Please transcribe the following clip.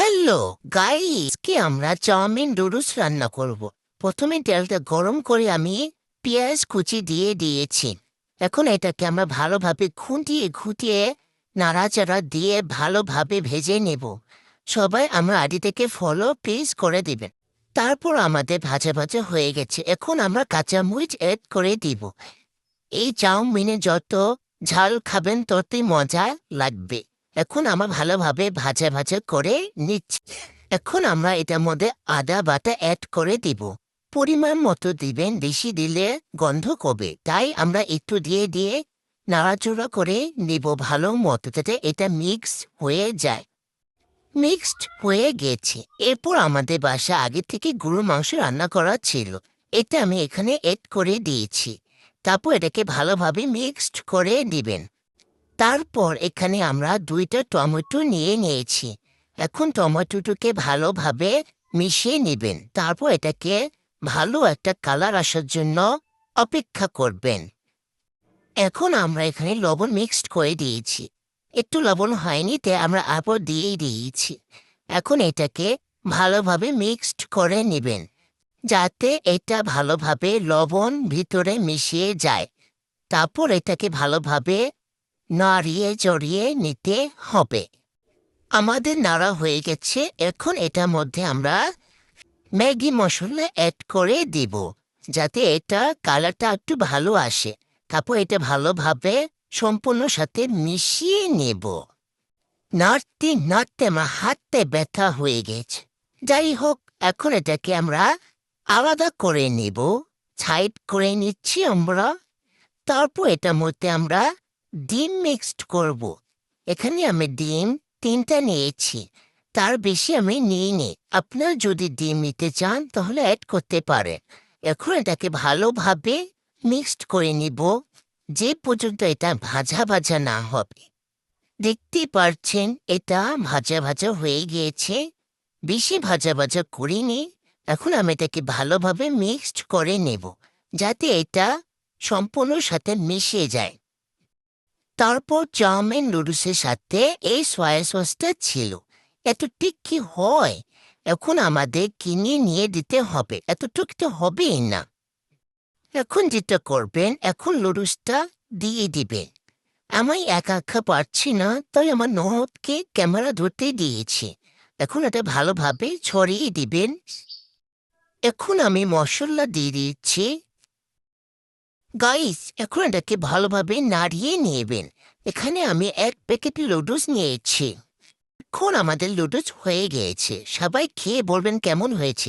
Hello guys, কি আমরা chowmein noodles রান্না করব। প্রথমে তেলটা গরম করে আমি পেঁয়াজ কুচি দিয়ে দিয়েছি। এখন এটাকে আমরা ভালোভাবে খুঁটিয়ে খুঁটিয়ে নাড়াচাড়া দিয়ে ভালোভাবে ভেজে নেব। সবাই আমরা আদি থেকে ফলো প্লিজ করে দিবেন। তারপর আমাদের ভাজা ভাজা হয়ে গেছে। এখন আমরা কাঁচামরিচ অ্যাড করে দিব। এই চাউমিনে যত ঝাল খাবেন ততই মজা লাগবে। এখন আমরা ভালোভাবে ভাজা ভাজা করে নিচ্ছি। এখন আমরা এটার মধ্যে আদা বাটা অ্যাড করে দিব। পরিমাণ মতো দিবেন, বেশি দিলে গন্ধ কবে, তাই আমরা একটু দিয়ে দিয়ে নাড়াচড়া করে নিব ভালো মতো, যাতে এটা মিক্স হয়ে যায়। মিক্সড হয়ে গেছে। এরপর আমাদের বাসা আগে থেকে গরুর মাংস রান্না করা ছিল, এটা আমি এখানে এড করে দিয়েছি। তারপর এটাকে ভালোভাবে মিক্সড করে দিবেন। তারপর এখানে আমরা 2টা টমেটো নিয়ে নিয়েছি। এখন টমেটোটাকে ভালোভাবে মিশিয়ে নেবেন। তারপর এটাকে ভালো একটা কালার আসার জন্য অপেক্ষা করবেন। এখন আমরা এখানে লবণ মিক্সড করে দিয়েছি। একটু লবণ হয়নি, তাই আমরা আবার দিয়ে দিয়েছি। এখন এটাকে ভালোভাবে মিক্সড করে নেবেন, যাতে এটা ভালোভাবে লবণ ভিতরে মিশিয়ে যায়। তারপর এটাকে ভালোভাবে নাড়িয়ে চড়িয়ে নিতে হবে। আমাদের নাড়া হয়ে গেছে। এখন এটার মধ্যে আমরা ম্যাগি মশলা অ্যাড করে দিব, যাতে এটা কালারটা একটু ভালো আসে। তারপর এটা ভালোভাবে সম্পূর্ণ সাথে মিশিয়ে নেব। নাড়তে নাড়তে আমার হাতে ব্যথা হয়ে গেছে। যাই হোক, এখন এটাকে আমরা আলাদা করে নেব। সাইড করে নিচ্ছি আমরা। তারপর এটার মধ্যে আমরা ডিম মিক্সড করব। এখানে আমি ডিম 3টা নিয়েছি, তার বেশি আমি নিইনি। আপনার যদি ডিম নিতে চান তাহলে অ্যাড করতে পারেন। এখন এটাকে ভালোভাবে মিক্সড করে নিব, যে পর্যন্ত এটা ভাজা ভাজা না হবে। দেখতেই পারছেন এটা ভাজা ভাজা হয়ে গিয়েছে। বেশি ভাজা ভাজা করিনি। এখন আমি এটাকে ভালোভাবে মিক্সড করে নেব, যাতে এটা সম্পূর্ণ সাথে মিশে যায়। তারপর চাউমিন নুডলসের সাথে এই সয়া সসটা ছিল। এত ঠিক কি হয়? এখন আমাদের কিনে নিয়ে দিতে হবে, এতটুকু তো হবেই না। এখন যেটা করবেন, এখন নুডলসটা দিয়ে দিবেন। আমি একা একা পারছি না, তাই আমার ননদকে ক্যামেরা ধরতে দিয়েছি। এখন এটা ভালোভাবে ছড়িয়ে দিবেন। এখন আমি মশলা দিয়ে দিচ্ছি। গাইস, এখন এটাকে ভালোভাবে নাড়িয়ে নেবেন। এখানে আমি 1 প্যাকেট লুডুস নিয়েছি। এখন আমাদের লুডুস হয়ে গিয়েছে। সবাই খেয়ে বলবেন কেমন হয়েছে।